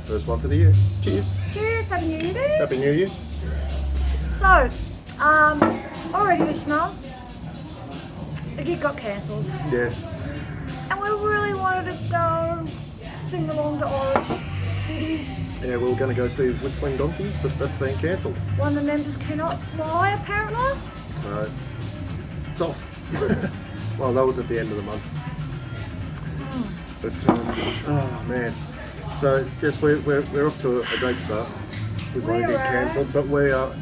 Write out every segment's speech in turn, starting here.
First one for the year. Cheers. Cheers, Happy New Year, dude. Happy New Year. So, already listeners, the gig got cancelled. Yes. And we really wanted to go sing along to Irish ditties. Yeah, we were going to go see Whistling Donkeys, but that's been cancelled. One of the members cannot fly, apparently. So, it's off. Well, that was at the end of the month. But, oh man. So, yes, we're off to a great start. We want to get cancelled, but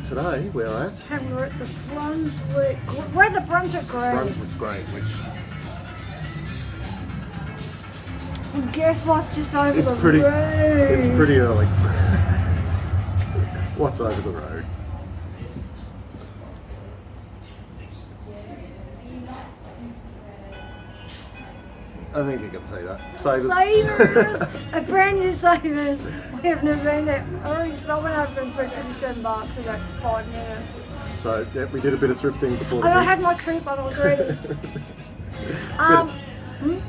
today we're at... And we're at the Brunswick... Where's the Brunswick Grade? Brunswick Grade, which... And guess what's just over the road? It's pretty early. What's over the road? I think you can say that. Savers. A brand new Savers. We have never been there. I already went over and spent $57 in about 5 minutes. So yeah, we did a bit of thrifting before the I gig. had my coupon, I was ready.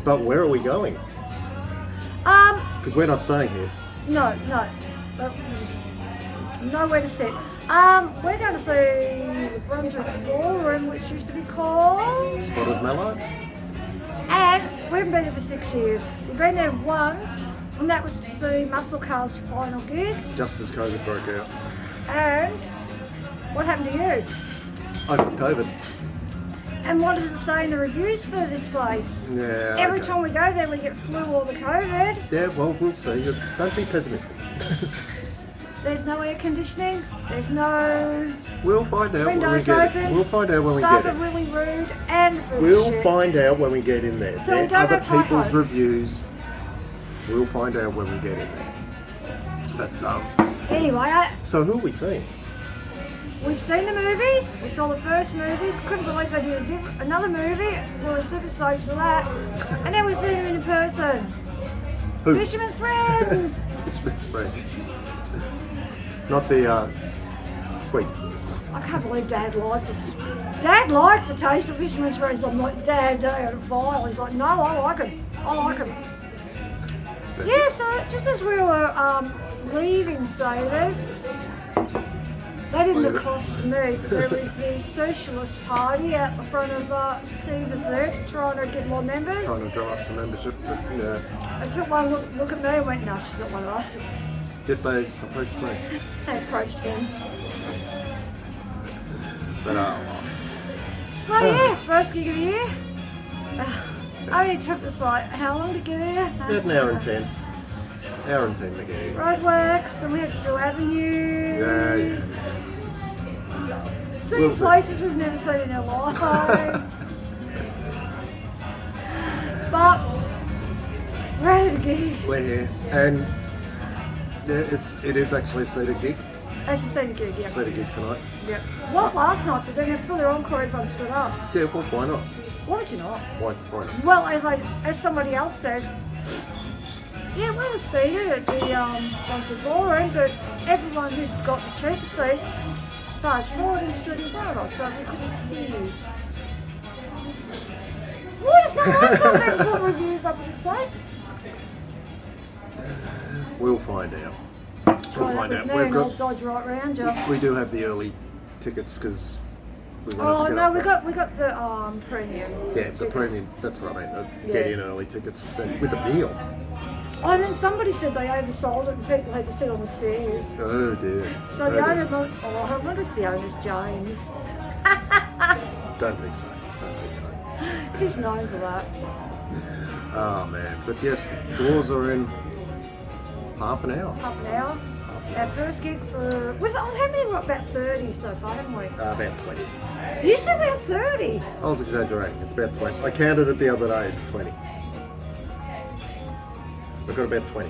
But where are we going? Because we're not staying here. No. Nowhere to sit. We're going to see the Brunswick Ballroom, which used to be called Spotted Mallow. And we haven't been there for 6 years. We've been there once, and that was to see Muscle Car's final gig. Just as COVID broke out. And what happened to you? I got COVID. And what does it say in the reviews for this place? Yeah. Every time we go there, we get flu or the COVID. Yeah, well, we'll see. Don't be pessimistic. There's no air conditioning. There's no We'll find out when we windows get open. it. We'll find out when we Staff get are it. really rude and food We'll shit. find out when we get in there. So we They're don't other have high people's hopes. reviews. We'll find out when we get in there. But Anyway, so who are we seeing? we've seen the movies. We saw the first movies. Couldn't believe they did another movie. We were super stoked for that. And then we see them in person. Who? Fisherman friends. Fisherman's friends. Not the sweet. I can't believe Dad liked it. Dad liked the taste of Fisherman's friends. I'm like, Dad, they're vile. He's like, no, I like them. Yeah, so just as we were leaving Savers, they didn't accost me, but there was the socialist party out the front of Savers there, trying to get more members. Trying to drum up some membership, but yeah. I took one look at me and went, no, she's not one of us. Did they approach me? They approached him. But So yeah, first gig of the year. Only took us like, how long to get here? about an hour and 10. Hour and 10 to get here. Roadworks, then we had to do Avenue. Yeah. Seen We'll see. places we've never seen in our lives. But we're at the gig. We're here. And yeah, it is actually a seated gig. As you say, the gig, yeah. Seated gig tonight. Yep. It was last night, but then for their encore, everyone stood up. Yeah, well, why not? Why would you not? Why not? Well, as somebody else said, yeah, we were seated at the Brunswick Ballroom, but everyone who's got the cheap seats charged forward and stood in front of us, so we couldn't see you. Well, it's not nice to have put reviews up at this place. We'll find out. Try that with me and I'll dodge right round you. We do have the early tickets because we wanted Oh to get no, up we front. got the premium. Yeah, the tickets. premium. That's what I mean. The Yeah. get in early tickets with a meal. Oh, and then somebody said they oversold it and people had to sit on the stairs. Oh dear. So the owner, I wonder if the owner's James. Don't think so. He's known for that. Oh man. But yes, doors are in half an hour. Half an hour. Our first gig for, how many? We've got about 30 so far, haven't we? About 20. You said about 30. I was exaggerating. It's about 20. I counted it the other day. It's 20. We've got about 20.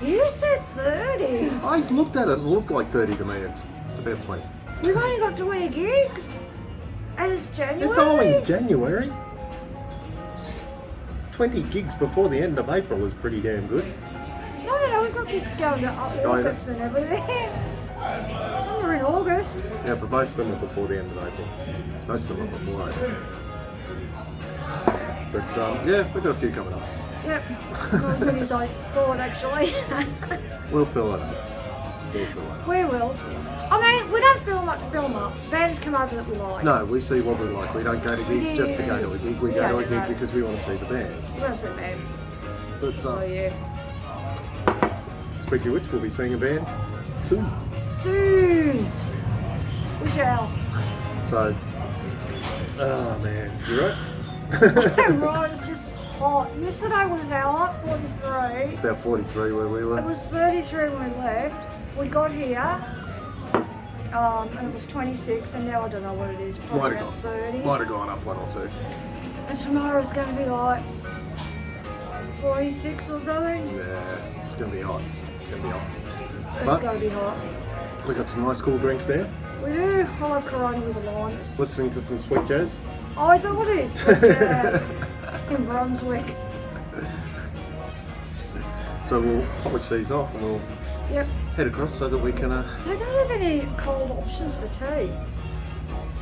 You said 30. I looked at it and it looked like 30 to me. It's about 20. We've only got 20 gigs. And it's January. It's only January. 20 gigs before the end of April is pretty damn good. No, we've got gigs going to August and everything. Some are in August. Yeah, but most of them are before the end of April. Most of them are before April. But yeah, we've got a few coming up. Yep. Not as many as I thought, actually. We'll fill it up. We'll fill it up. We will. I mean, we don't film up. Bands come over that we like. No, we see what we like. We don't go to gigs just to go to a gig. We go to a gig because we want to see the band. We want to see the band. But Oh, yeah. speaking of which, we'll be seeing a band soon. Soon. We shall. So, oh man, you right? Right, it's just hot. Yesterday was now 43. About 43 where we It were. was 33 when we left. We got here, and it was 26, and now I don't know what it is. Probably Might about 30. have gone up 1 or 2. And tomorrow's going to be like 46 or something. Yeah, it's going to be hot. It's going to be hot. It's But going to be hot. we got some nice cool drinks there. We do. I love Corona with the limes. Listening to some sweet jazz. Oh, is that what it is? Yes. In Brunswick. So we'll polish these off and we'll Yep. head across so that we can. They don't have any cold options for tea.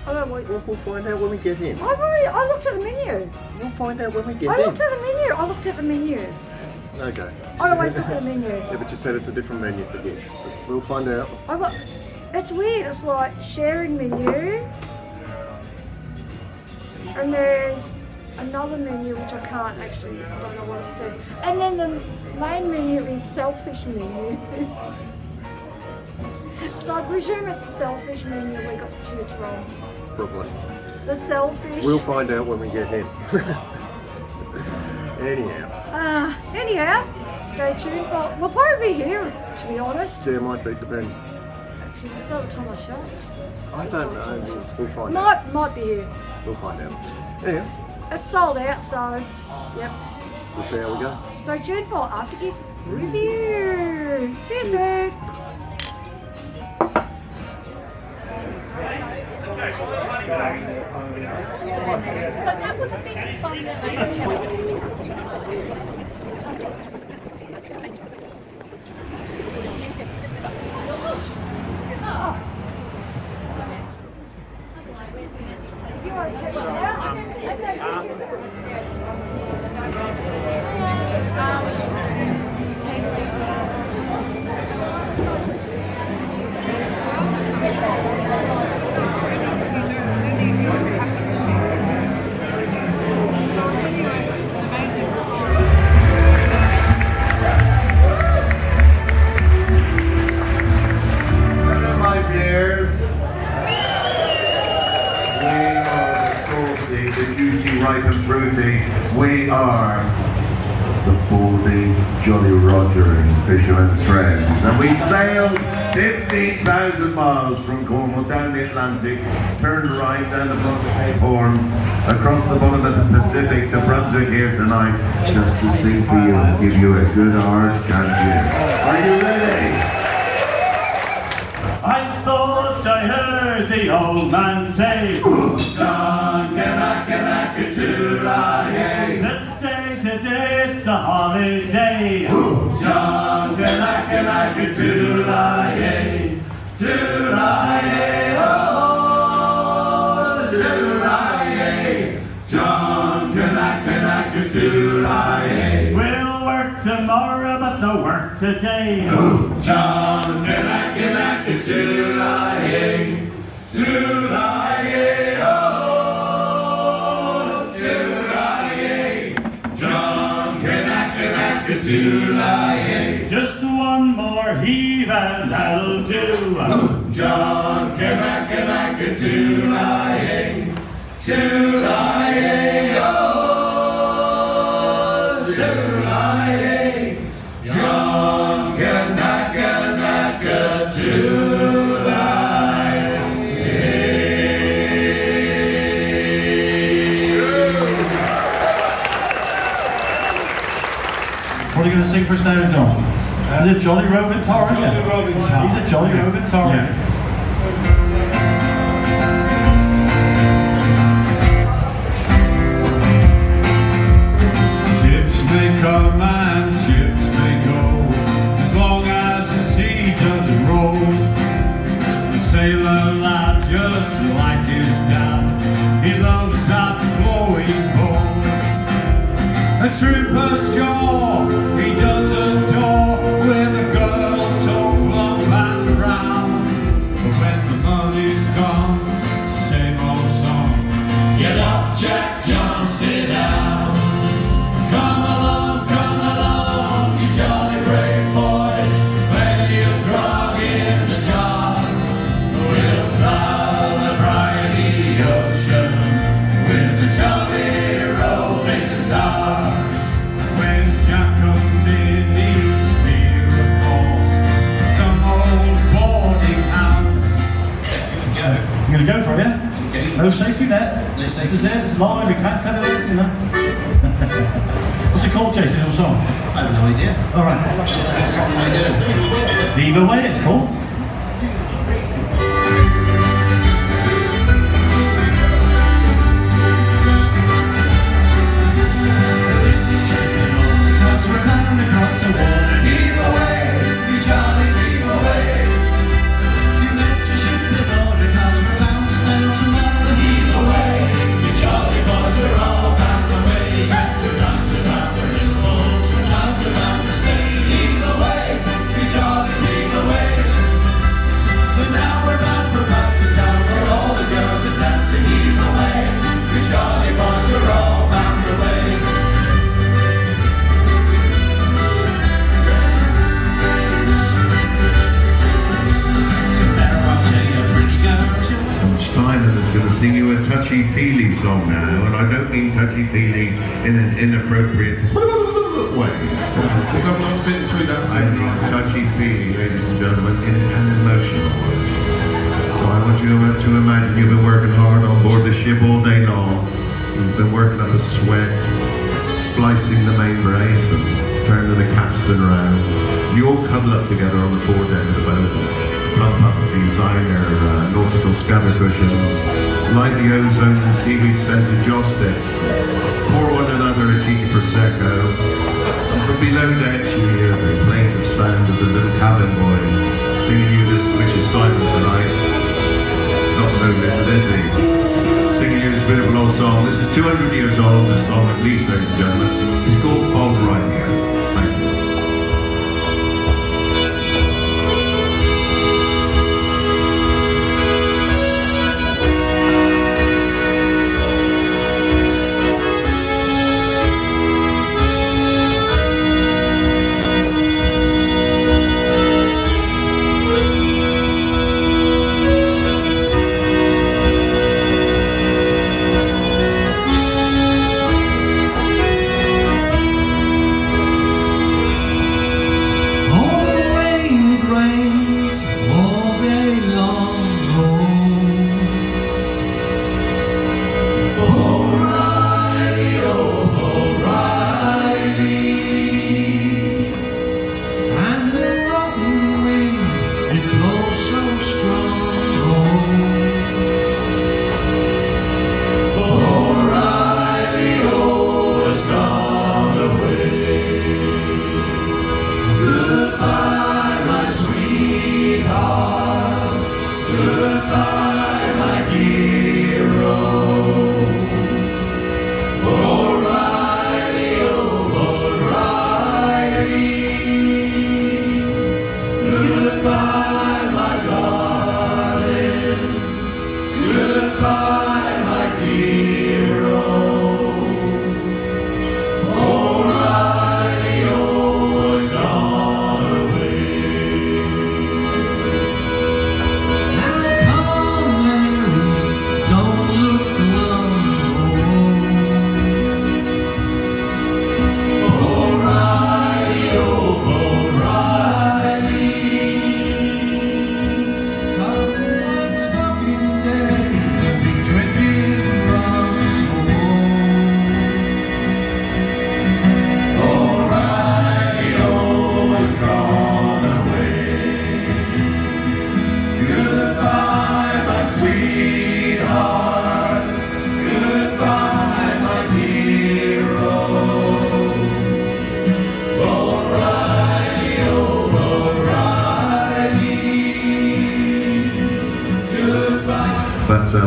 I don't know what. We'll find out when we get in. I looked at the menu. We'll find out when we get I in. looked at the menu. Okay. I always look at the menu. Yeah, but you said it's a different menu for gigs. But we'll find out. It's weird. It's like sharing menu, and there's another menu which I can't actually. I don't know what it said. And then the main menu is selfish menu. So I presume it's the selfish menu we got to choose from. Probably. The selfish. We'll find out when we get in. Anyhow. Anyhow, stay tuned for. We'll probably be here, to be honest. Yeah, might be, depends. Actually, it's not the time I shot. I don't know. We'll find out. Might be here. We'll find out. Anyhow, It's sold out, so yep. we'll see how we go. Stay tuned for After Gig Review. Cheers, dude. So that was a bit fun that they Hello, my dears. We are the saucy, the juicy, ripe and fruity. We are the baldy, Jolly Roger and Fisherman's friends. And we sailed 15,000 miles from Cornwall down the Atlantic, turned right down the bottom of Cape Horn, across the bottom of the Pacific to Brunswick here tonight, just to sing for you and give you a good hard chanting. Are you ready? I thought I heard the old man say, John, Kanaka-Tula-Yay. today it's a holiday. John, Kanaka-Tula-Yay. Tula-Yay, oh, Tula-Yay. John, Kanaka-Tula-Yay. We'll work tomorrow, but no work today. John, Kanaka-Tula-Yay. Tula-Yay, oh, Tula-Yay. John, Kanaka-Tula-Yay. Just one more heave and that'll do. John, Kanaka-Tula-Yay. Tula-Yay, oh, Tula-Yay. John, What are you going to sing for us now, John? Is it Jolly Roving Torrent? Jolly Roving Torrent. He's a Jolly Roving Torrent. Ships may come and ships may go, as long as the sea doesn't roll. The sailor lad just like his dad, he loves that flowing boat. A trooper's job No safety net. No safety This is it. It's live. You can't cut it out, you know. What's it called, Jason? Your song? I have no idea. All right. What's something we do? Leave away. It's called. Sing you a touchy-feely song now, and I don't mean touchy-feely in an inappropriate way. Because I'm not sitting through that I mean touchy-feely, ladies and gentlemen, in an emotional way. So I want you to imagine you've been working hard on board the ship all day long. You've been working up a sweat, splicing the main brace and turning the capstan around. You all cuddle up together on the foredeck of the boat and plump up designer nautical scabber cushions, light the ozone seaweed scented joss sticks, pour one another a cheeky prosecco, and from below decks you hear the plaintive sound of the little cabin boy singing you this, which is silent tonight. It's not so little, is he? Singing you this beautiful old song. This is 200 years old, this song at least, ladies and gentlemen. It's called All Right Here. Thank you.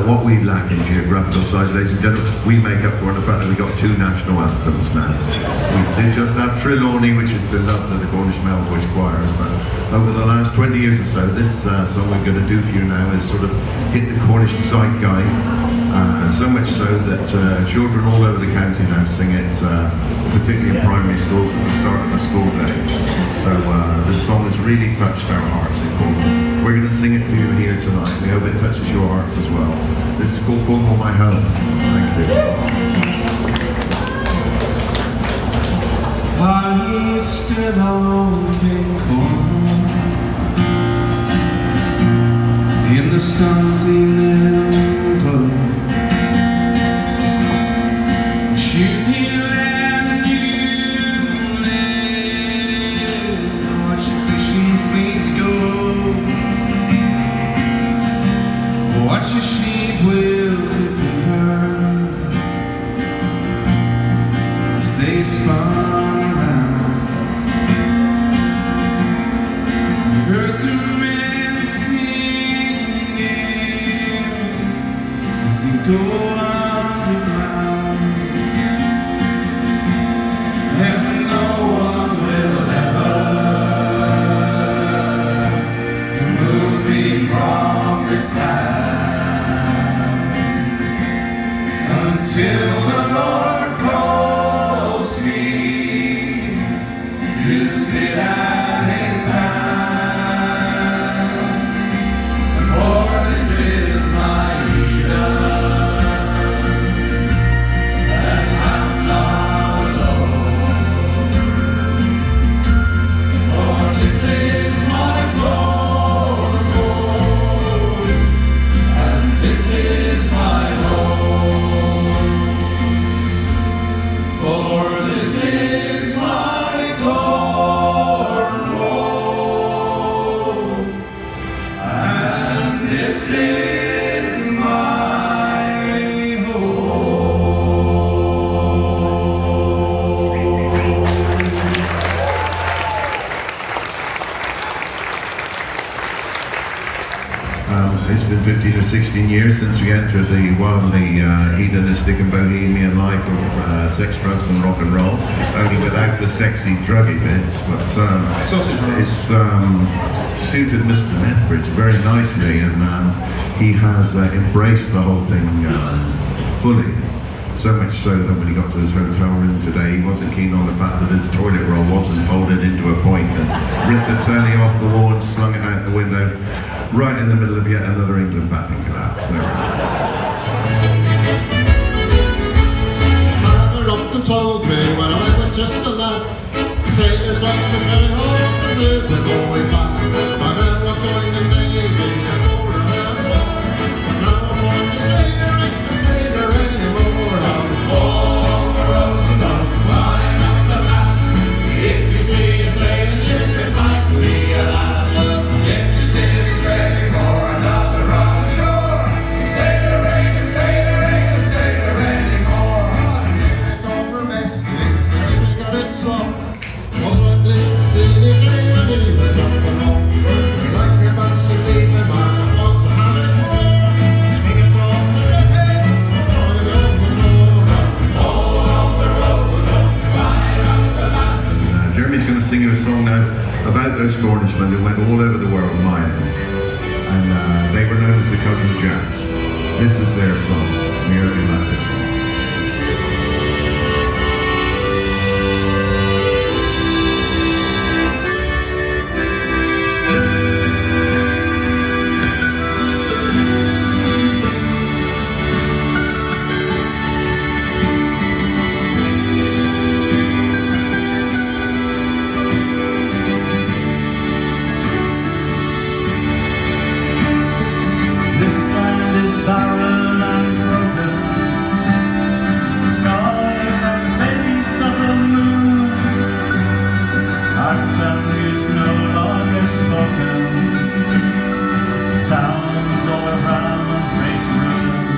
What we lack in geographical size, ladies and gentlemen, we make up for in the fact that we got two national anthems now. We did just have Trelawney, which is beloved of the Cornish Melb choirs, but over the last 20 years or so, this song we're going to do for you now is sort of hit the Cornish zeitgeist, so much so that children all over the county now sing it, particularly in primary schools at the start of the school day. So this song has really touched our hearts. We're going to sing it for you here tonight. We hope it touches your hearts as well. This is called Cornwall My Home. Thank you. I stood on King Corn in the sun's evening glow. It's been 15 or 16 years since we entered the wildly hedonistic and bohemian life of sex, drugs and rock and roll, only without the sexy druggy bits, but Sausage rolls. it's suited Mr. Lethbridge very nicely, and he has embraced the whole thing fully. So much so that when he got to his hotel room today, he wasn't keen on the fact that his toilet roll wasn't folded into a point, and ripped the turny off the wall and slung it out the window right in the middle of yet another England batting collapse. So. Mother often told me when I was just a lad, sailors like to carry home, the mood was always bad. But now I'm joined the Navy and all the hands well. But now I'm on the sailor, ain't the sailor anymore. I'm all the roads don't climb up the mast. If you see a sailing ship, it might be a lass. If you see it's ready for another run ashore, the sailor ain't a sailor, ain't a sailor anymore. Over Westlake, we got it soft. Wasn't this city game and he was up and off. Like your bunch of leaving march, I want to have it more. Swinging from the left, all over the floor. All on the road, climb up the mast. Jeremy's going to sing you a song now about those Cornishmen who went all over the world mining, and they were known as the Cousin Jacks. This is their song. We hope you like this one. This land is barren and broken, scarred by the face of the moon. Our tongue is no longer spoken. Towns all around face ruin.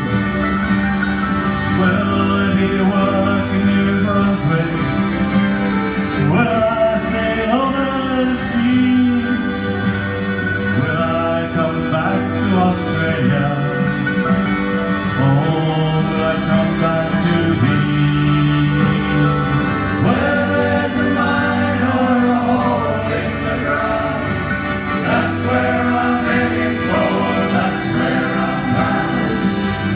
Will it be working in Brunswick? Will I sail over the seas? Will I come back to Australia? Or will I come back to thee? Where there's a mine or a hole in the ground, that's where I'm heading for, that's where I'm bound.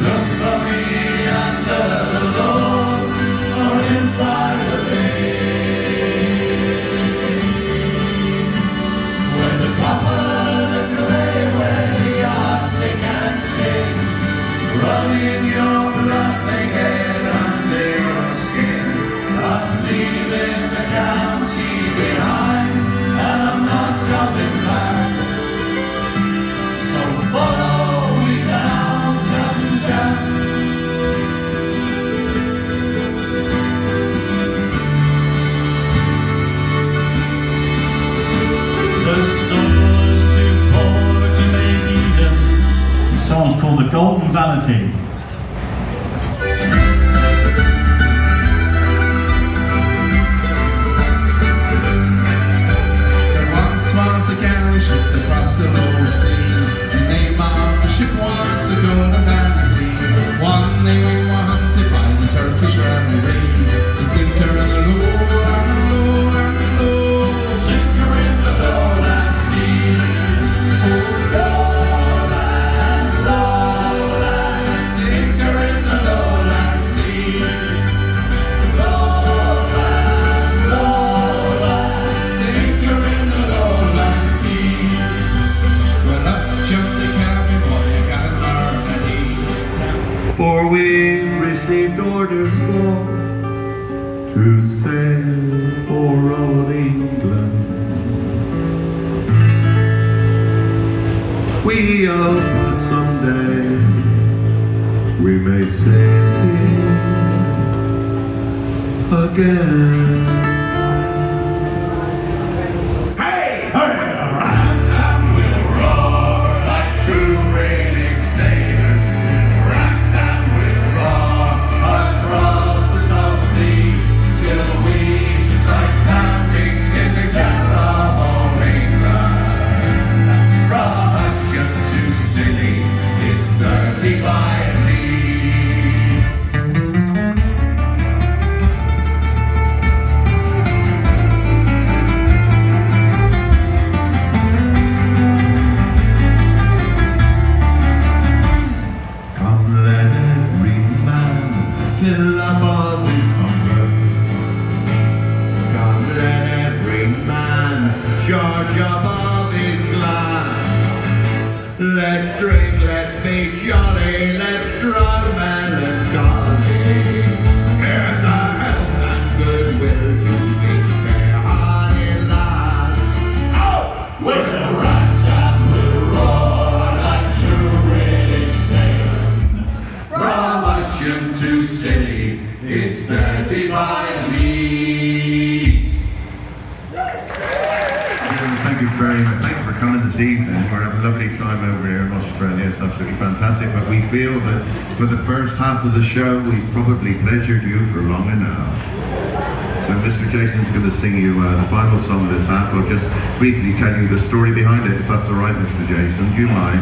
Look for me under the lawn or inside the bay. Where the copper, the clay, where the arsenic and sin run in your blood, they get under your skin. I'm leaving the county behind, and I'm not coming back. So follow me down, Cousin Jack. The soul's too poor to make even. The song's called The Golden Vanity. There once was a galleon ship across the North Sea. The name of the ship was the Golden Vanity. One day we were hunted by the Turkish referee to sink her in the low and low and low. Sink her in the lowland sea. Oh, lowland, lowland. Sink her in the lowland sea. Lowland, lowland. Sink her in the lowland sea. Well, up jumped the cabin boy, I got an harmony. For we received orders to sail for old England. We hope that someday we may sail again. From Russia to Singapore. let's drink, let's be jolly, let's drown melancholy. Here's our health and goodwill to each fair honey lad. Oh! We'll rise and we'll roar like true British sailors. From ocean to sea is 35 leagues. Thank you very much. Thank you for coming this evening. We're having a lovely time over here in Australia. It's absolutely fantastic. But we feel that for the first half of the show, we've probably pleasured you for long enough. So Mr. Jason's going to sing you the final song of this half. I'll just briefly tell you the story behind it, if that's all right, Mr. Jason. Do you mind?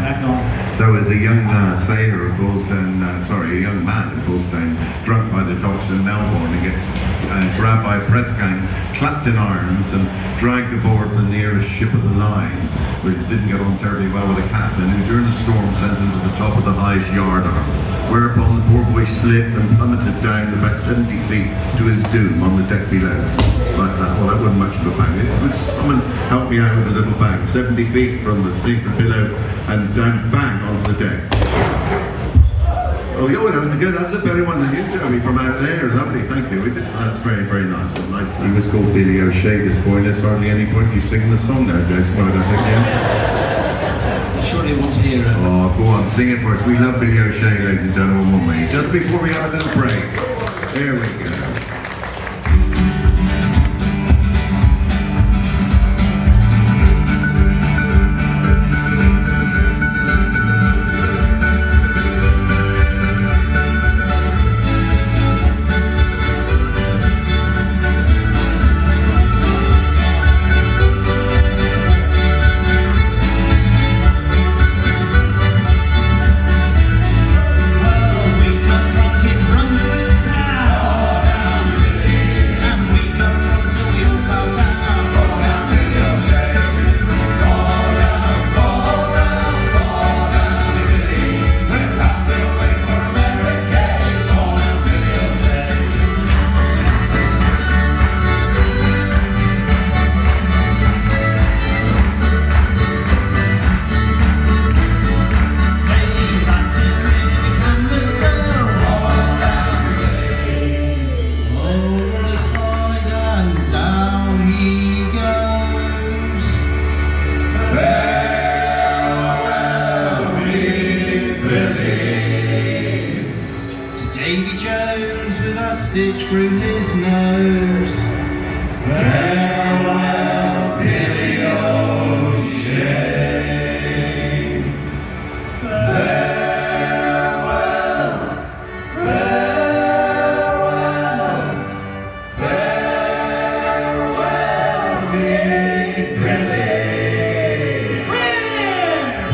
So as a young sailor who falls down, a young man who falls down drunk by the docks in Melbourne and gets grabbed by a press gang, clapped in irons and dragged aboard the nearest ship of the line, which didn't get on terribly well with the captain, who during the storm sent him to the top of the highest yard arm, whereupon the poor boy slipped and plummeted down about 70 feet to his doom on the deck below. Like that. Well, that wasn't much of a bang. Would someone help me out with a little bang? 70 feet from the sleeper below and down bang onto the deck. Oh, that was good. That was a better one than you, Toby, from out there. Lovely, thank you. That's very, very nice. He was called Billy O'Shea this boy. There's hardly any point you singing the song there, Jason. What did I think, yeah? I surely want to hear it. Oh, go on, sing it for us. We love Billy O'Shea, ladies and gentlemen, won't we? Just before we have a little break. There we go. Stitch through his nose. Farewell, Billy O'Shea. Farewell, farewell, farewell, Billy.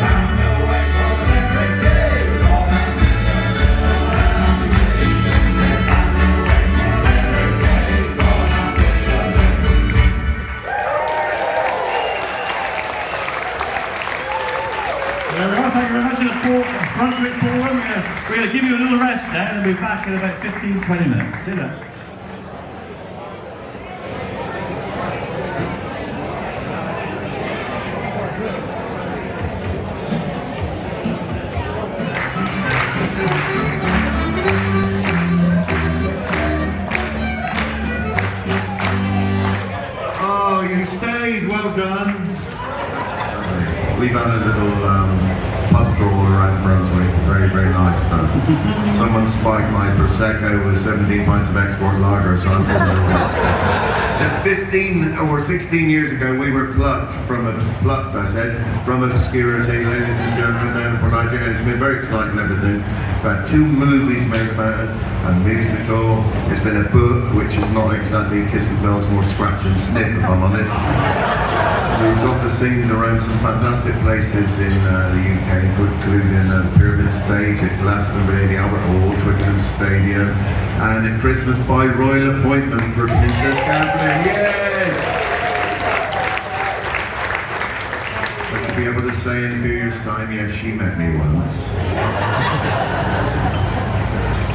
Round away for every day. Thank you very much to the Brunswick Ballroom. We're going to give you a little rest there and we'll be back in about 15-20 minutes. See you then. Oh, you stayed. Well done. We've had a little pub crawl around Brunswick, very, very nice. Someone spiked my Prosecco with 17 pints of export lager, so I'm from the West. Said 15 or 16 years ago, we were plucked, from obscurity, ladies and gentlemen, down in Port Isaac, and it's been very exciting ever since. We've had 2 movies made about us, a musical, it's been a book, which is not exactly kiss and bells, more scratch and sniff, if I'm honest. We've got to sing around some fantastic places in the UK, including the Pyramid Stage at Glastonbury, the Albert Hall, Twickenham Stadium, and at Christmas by royal appointment for Princess Catherine. Yes! But to be able to say in a few years' time, yes, she met me once.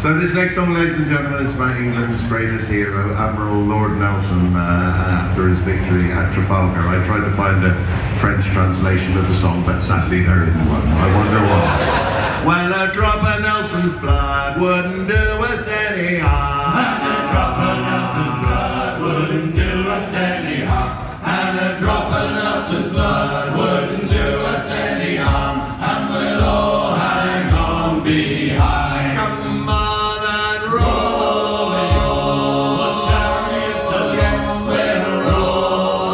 So this next song, ladies and gentlemen, is about England's greatest hero, Admiral Lord Nelson, after his victory at Trafalgar. I tried to find a French translation of the song, but sadly there isn't one. I wonder why. Well, a drop of Nelson's blood wouldn't do us any harm. And a drop of Nelson's blood wouldn't do us any harm. And a drop of Nelson's blood wouldn't do us any harm. And we'll all hang on behind. Come on and roll, roll, chariot of yes, we'll roll,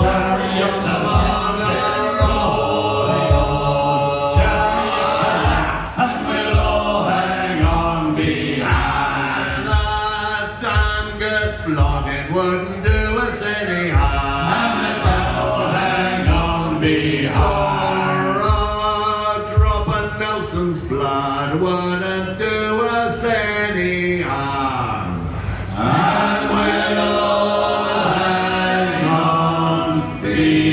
chariot of yes, we'll roll, chariot, and we'll all hang on and behind. that damn good flogging wouldn't do us any harm. And the town will hang on behind. Or a drop of Nelson's blood wouldn't do us any harm. And we'll all hang on behind.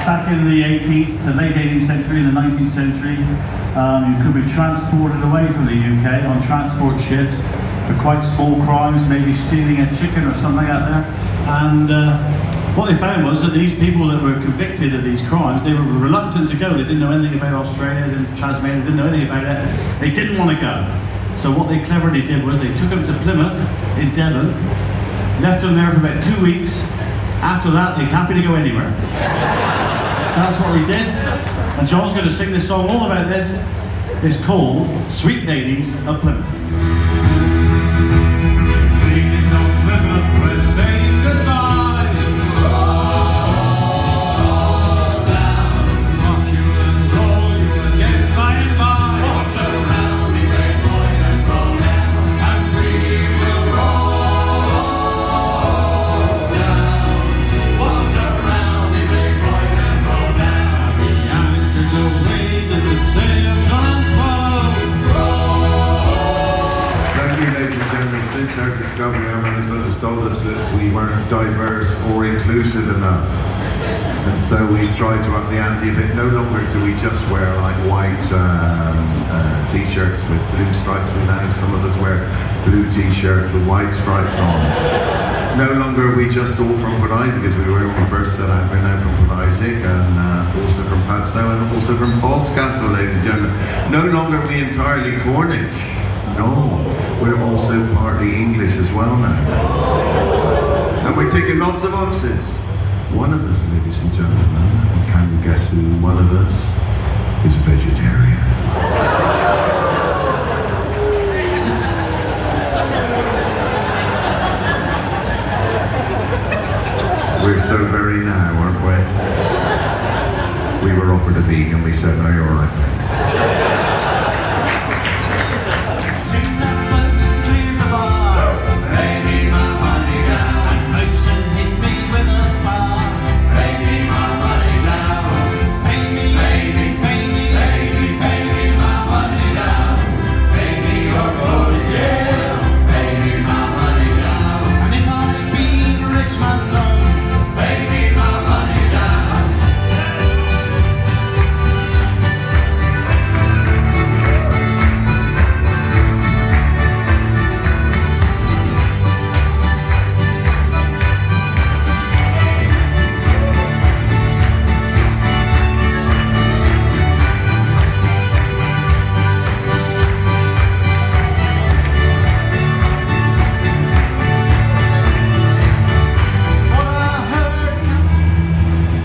Back in the 18th, the late 18th century and the 19th century, you could be transported away from the UK on transport ships for quite small crimes, maybe stealing a chicken or something like that. And what they found was that these people that were convicted of these crimes, they were reluctant to go. They didn't know anything about Australia, Tasmania, didn't know anything about it. They didn't want to go. So what they cleverly did was they took them to Plymouth in Devon, left them there for about 2 weeks. After that, they're happy to go anywhere. So that's what they did. And John's going to sing this song all about this. It's called Sweet Ladies of Plymouth. Ladies of Plymouth, we're saying goodbye. Roll down, rock you and roll you again by and by. Walk around, we great boys and roll down, and we will roll down. Walk around, we great boys and roll down. The anchors away, the sails unfold. Thank you, ladies and gentlemen. Since our discovery, our management has told us that we weren't diverse or inclusive enough. And so we tried to up the ante a bit. No longer do we just wear like white t-shirts with blue stripes. We now, some of us wear blue t-shirts with white stripes on. No longer are we just all from Port Isaac as we were when we first set out. We're now from Port Isaac and also from Padstow and also from Boscastle, ladies and gentlemen. No longer are we entirely Cornish. No, we're also partly English as well now. And we're taking lots of boxes. One of us, ladies and gentlemen, and can you guess who one of us is a vegetarian? We're so very now, aren't we? We were offered a vegan, we said, no, you're all right, thanks.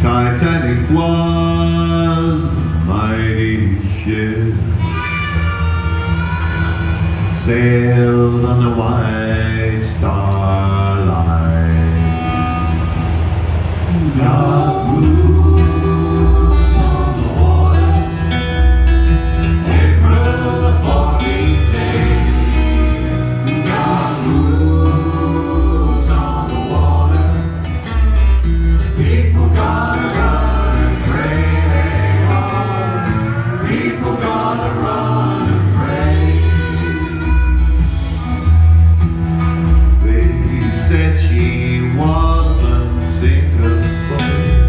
Titanic was a mighty ship, sailed on the white star line. God moves on the water, April the 14th day. God moves on the water, people gotta run and pray. People gotta run and pray. They said she wasn't sinkable.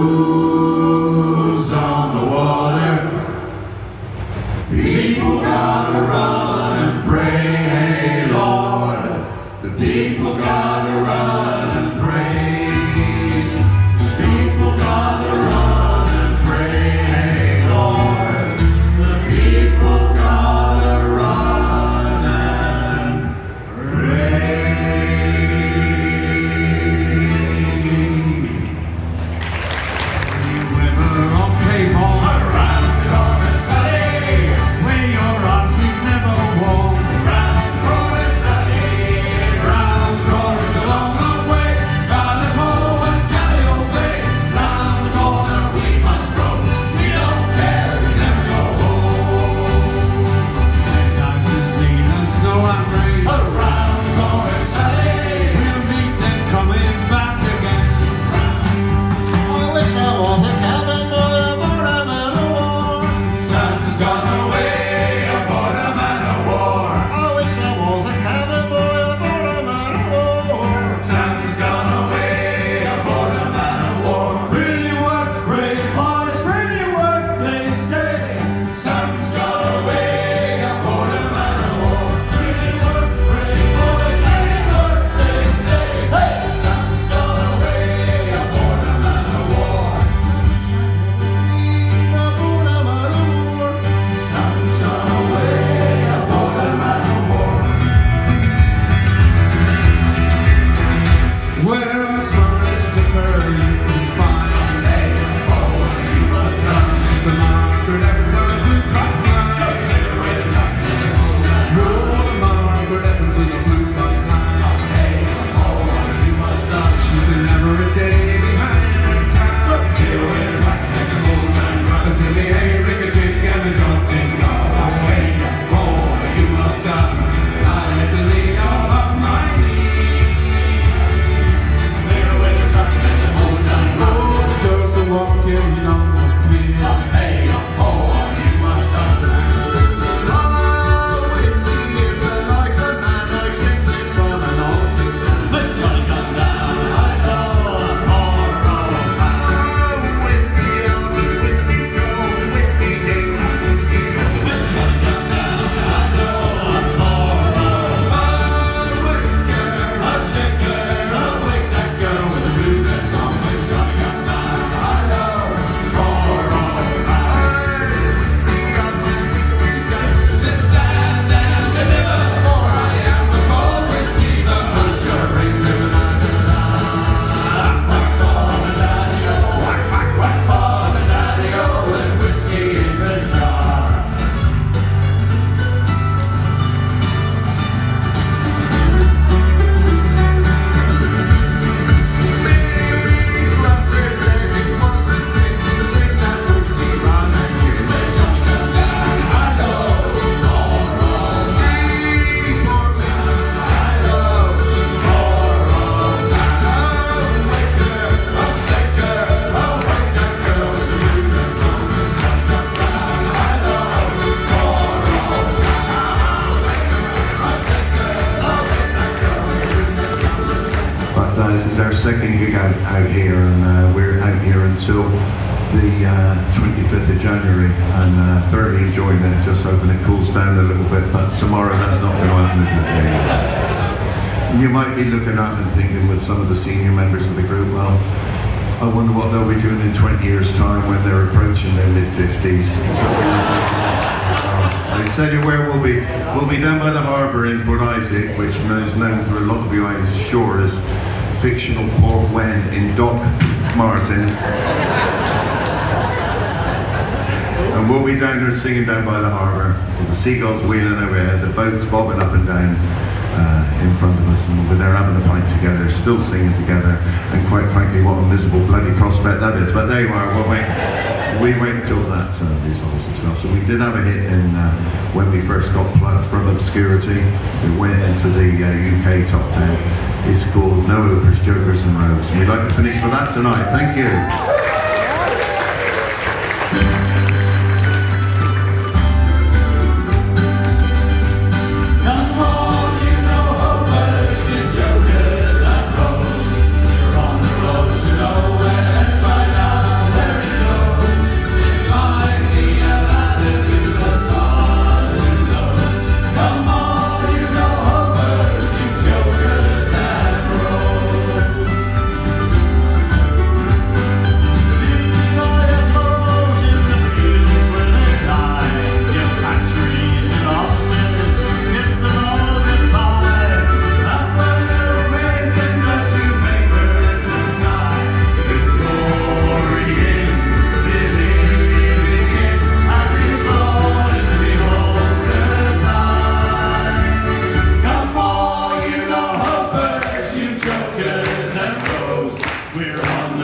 moves on the water. People gotta run and pray, hey Lord. The people gotta run and pray. The people gotta run and pray, hey Lord. The people gotta run and pray. River of people around the corner sunny, where your arms you've never worn. Round the corner sunny, round the corners along the way. Gotta go and carry away. Round the corner we must go. We don't care, we never go home. Sometimes it's lean and snow and rain. Around the corner sunny, we'll meet them coming back again. I wish I was a cabin boy aboard a man of war. Sun's gone away aboard a man of war. I wish I was a cabin boy aboard a man of war. Sun's gone away aboard a man of war. Really work, brave boys, really work, they say. Sun's gone away aboard a man of war. Really work, brave boys, really work, they say. Hey, sun's gone away aboard a man of war. Aboard a man of war. Sun's gone away aboard a man of war. Where a smartest skipper you can find. Hey, oh, you must know. She's the Margaret Evans on the Blue Cross line. No, the Margaret Evans on the Blue Cross line. Hey, oh, you must know. She's never a day behind time. Here is like the old time rock until the hay ring a jig and the jolting car. Hey, oh, you must know. I live in the hour of my need. There with the truck and the old time rock. Oh, the girls are walking on the pier. Hey, oh, you must know. Oh, it's the years and like a man I cleans it from an old to when Johnny come down, I know a more oh, whiskey out and whiskey go, whiskey do, whiskey go. When Johnny come down, I know a more a wicker, a shaker, a wake that girl with the blues that's on. When Johnny come down, I know more whiskey up and whiskey down. Sit stand and deliver, for I am the cold whiskey, the pusher ring the whack for the daddy-o, whack for the daddy-o, there's whiskey in the jar. Big Rutger says it was a sin to drink that whiskey, rum and gin. When Johnny come down, I know more big for me, I know more a waker, a shaker, a wake that girl with the blues that's on. When Johnny come down, I know more a shaker, a wake that girl with the blues that's on. But this is our second gig out here, and we're out here until the 25th of January, and thoroughly enjoying it, just hoping it cools down a little bit, but tomorrow that's not going to happen, is it? You might be looking at and thinking with some of the senior members of the group, well, I wonder what they'll be doing in 20 years' time when they're approaching their mid-50s. I tell you where we'll be. We'll be down by the harbour in Port Isaac, which is known to a lot of you as shore as fictional Port Wen in Dock Martin. And we'll be down there singing down by the harbour, with the seagulls wheeling overhead, the boats bobbing up and down in front of us, and we'll be there having a pint together, still singing together, and quite frankly, what a miserable bloody prospect that is. But there you are, we wait till that resolves itself. So we did have a hit in when we first got plugged from obscurity. It went into the UK top 10. It's called No Opers, Jokers and Rogues. And we'd like to finish with that tonight. Thank you. Jokers and rogues, you're on the road to nowhere. Let's find out.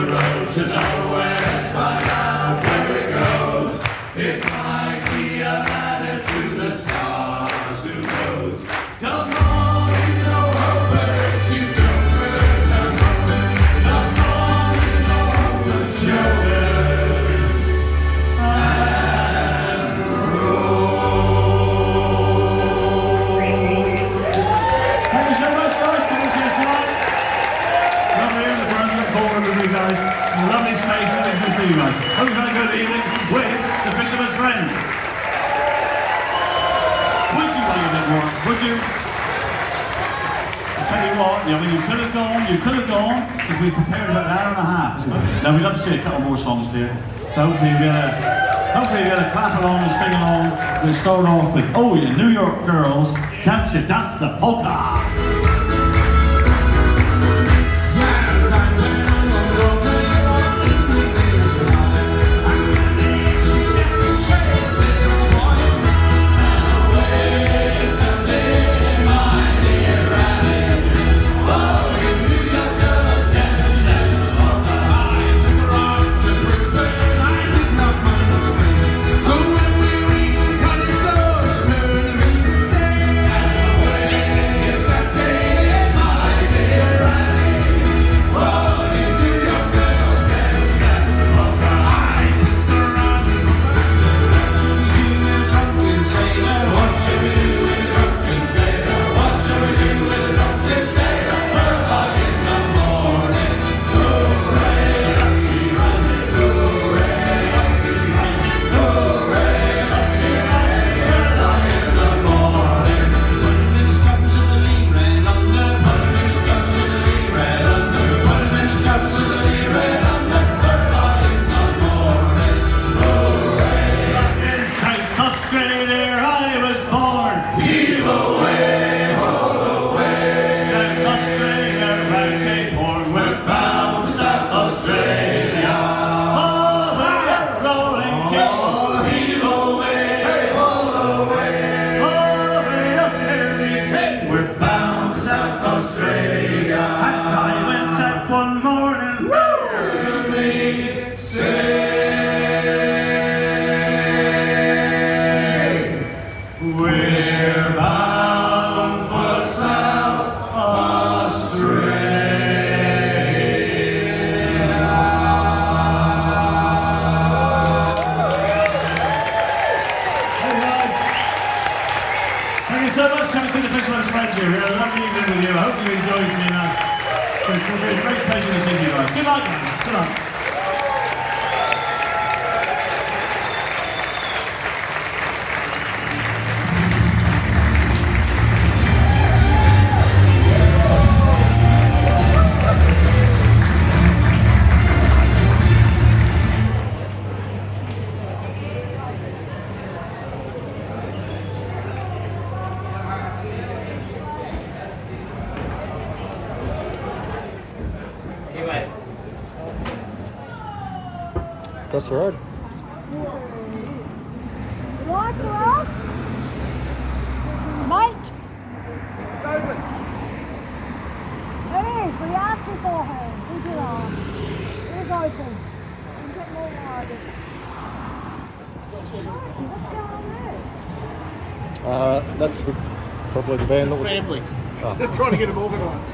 road to nowhere, let's find out where it goes. It might be a ladder to the stars, who knows? Come on, you know hopers, you jumpers and rovers. Come on, you know hopers, shoulders and roll. Thank you so much, guys. Come and see us tonight. Lovely in the Brunswick Ballroom with you guys. Lovely space, lovely to see you guys. Hope you've had a good evening with the Fisherman's Friends. Would you like a bit more? Would you? I'll tell you what, I mean, you could have gone, because we prepared about an hour and a half, isn't it? Now we'd love to see a couple more songs here. So hopefully you'll be able to clap along and sing along. We'll start off with, oh, you New York girls, can't you dance the polka? Across the road. Lights are off. Mate. It is. We asked beforehand. We did ask. It was open. We can get more riders. What's going on there? That's probably the band that was... Family. Oh. They're trying to get them organised.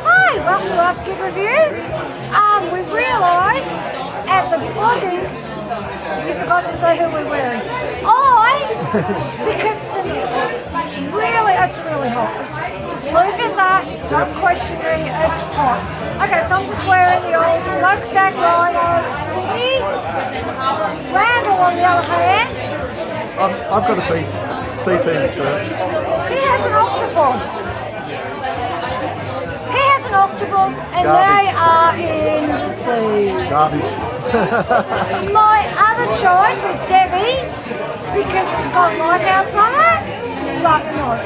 Hi, welcome to Aust Review. We've realised at the booking you forgot to say who we're wearing. Because really, it's really hot. It's just leave it that. Don't question me. It's hot. Okay, so I'm just wearing the old smokestack Rhino City. Randall, on the other hand, I've got to see things. he has an octopus. He has an octopus, and Garbage. they are in the sea. Garbage. My other choice was Debbie, because it's got lighthouse on it. But no.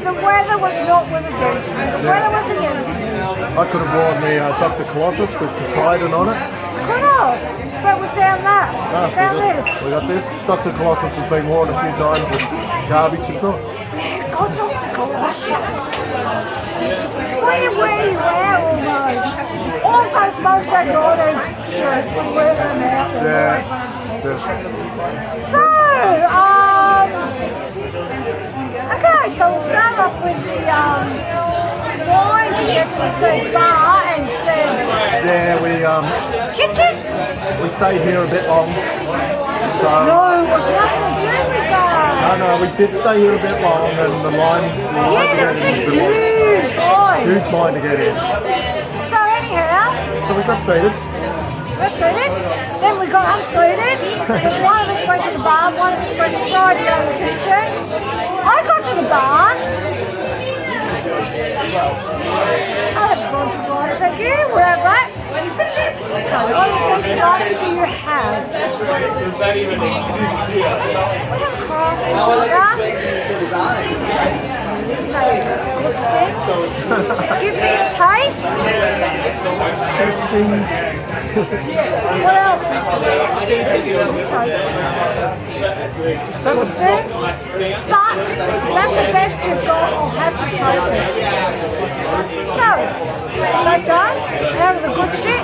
The weather was against me. The weather was against me. I could have worn the Dr. Colossus with Poseidon on it. Could I? Oh, but we found that. Ah, We found this. we got this. Dr. Colossus has been worn a few times and garbage is not. God, Dr. Colossus. Where you wear almost. Also smokes that golden shirt and wear them out. Yeah. So, okay, so we'll start off with the wine to get to see bar and see Yeah, kitchen. we stayed here a bit long. So No, it was nothing to do with that. no, we did stay here a bit long and the line to Yeah, get that was in a was a bit long. huge line. Huge line to get in. So anyhow, So we got seated. we're seated. Then we got unseated because one of us went to the bar, one of us went inside to go to the kitchen. I got to the bar. I haven't gone to the bar, thank you. Where that? What decent items do you have? We have coffee, water. Disgusting. Just give me a taste. What else? Disgusting. But that's the best you've got. I'll have to take it. So, they're done. Out of the good shit.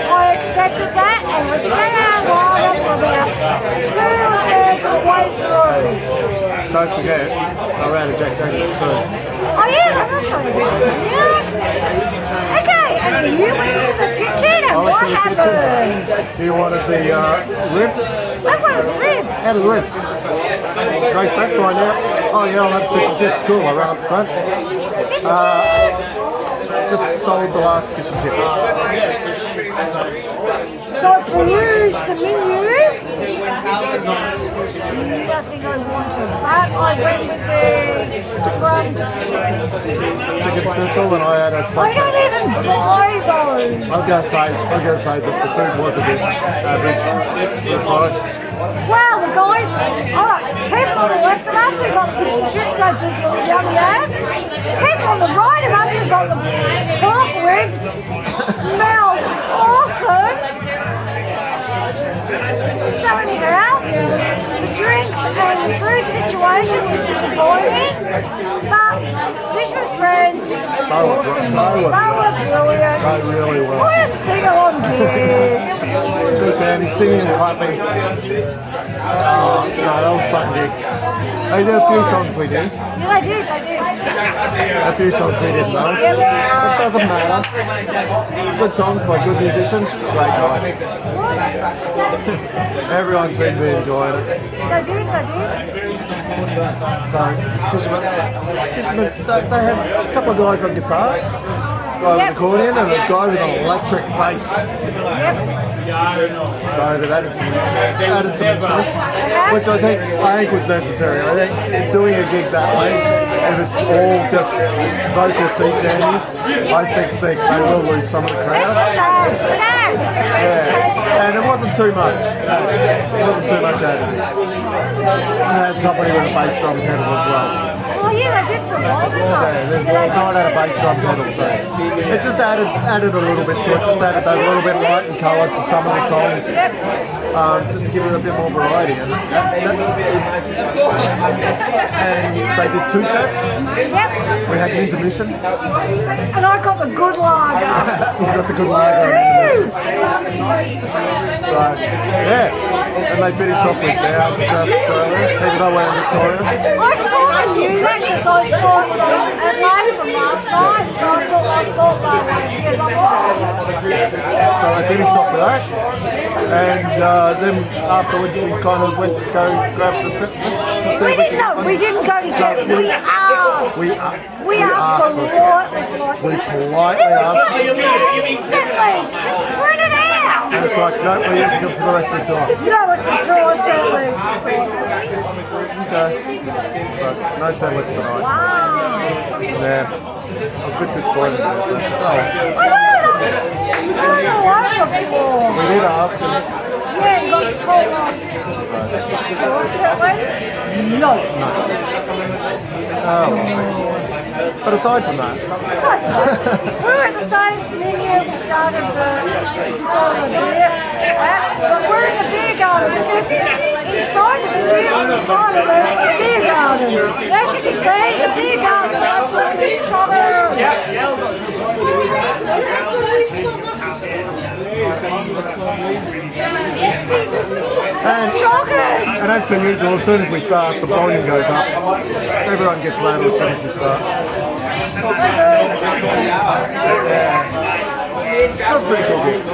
I accepted that and we sat down right for about 2/3 of the way through. Don't forget, I ran a Jack Daniels soon. Oh yeah, that's also yes. Okay, and so you went to the kitchen and I went what to the happened? kitchen. He wanted the ribs. I wanted the ribs. Out of the ribs. Race back, find out. Oh yeah, I'll have fish and chips. Cool, I ran up the front. Fish and chips. Just sold the last fish and chips. So I perused the menu. Nothing I wanted, but I went with the grilled Chicken schnitzel and I had a I stuffed. don't even buy those. I'm gonna say that the food was a bit average for the price. Wow, the guys, alright, people on the left of us have got fish and chips, I do the yummy ass. People on the right of us have got the pork ribs, smell awesome. So anyhow, the drinks and the food situation was disappointing, but Fisherman friends, awesome. They were brilliant. They really were. What a sing-along gig. See Sandy singing and clapping. Oh, no, that was fun, Dick. They did a few songs we did. Yeah, they did. A few songs we didn't know. Yeah, It doesn't matter. Good songs by good musicians. Great night. Everyone seemed to be enjoying it. They did. So, Fisherman, they had a couple of guys on guitar, a guy with accordion and a guy with an electric bass. So they've added some instruments, which I think was necessary. I think in doing a gig that late, if it's all just vocal sea shanties, I think they will lose some of the crowd. Yeah, and it wasn't too much. It wasn't too much added. I had somebody with a bass drum pedal as well. Oh yeah, they did for Someone had a bass drum pedal, so it just added a little bit to it. Just added that little bit light and colour to some of the songs, just to give it a bit more variety. And they did 2 sets. Yep. We had an intermission. And I got the good lager. You got the good lager and intermission. So yeah, and they finished off with South Australia, even though we're in Victoria. I thought I knew that because I saw it from Adelaide from last night, so I thought that would get off. So they finished off with that, and then afterwards we kind of went to go grab the set list to see if we could. We didn't go to get it. We asked. We asked asked for a set. We politely asked. Set list. Just print it out. And it's like, no, we're using it for the rest of the tour. No, it's the draw set list. Okay. So, no set list tonight. Wow. Yeah. I was a bit disappointed. But, I know, don't know why before. We did ask him. Yeah, you got told us. So what's that list? No. Oh. But aside from that, We were at the same venue we started the beer, but we're in the beer garden because inside the venue, inside of the beer garden. As you can see, the beer garden starts with each other. Shockers! and as per usual, as soon as we start, the volume goes up. Everyone gets louder as soon as we start. That was pretty cool. It was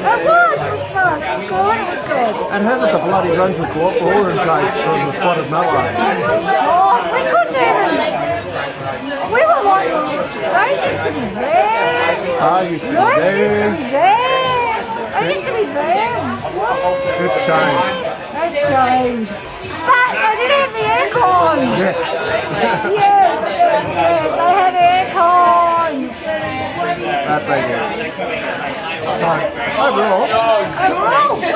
fun. It was good. It was good. And hasn't the bloody Brunswick Ballroom changed from the spotted mellow? Oh, we couldn't even. We were like, they used to be there. I used to be Yours used to there. be there. I used to be there. It's changed. That's changed. But they did have the aircon. Yes. Yes. They had aircon. That they did. So, overall,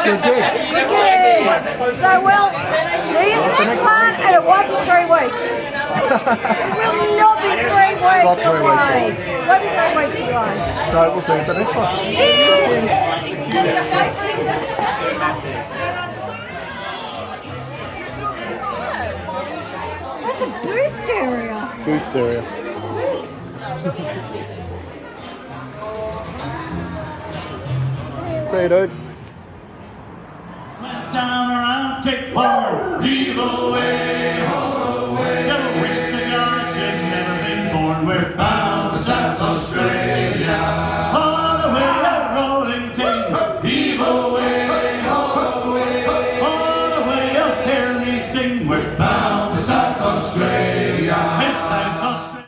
good gig. Good gig. So we'll see you the next one, and it won't be 3 weeks. It will not be 3 weeks not 3 weeks. away. It won't be 3 weeks away. So we'll see you at the next one. Cheers. That's a boost area. Booth area. See you, dude. Down around Cape Horn, heave away, haul away. Never wish the God you'd never been born. We're bound for South Australia. All the way up Rolling Cape, heave away, haul away. All the way up here we sing. We're bound for South Australia.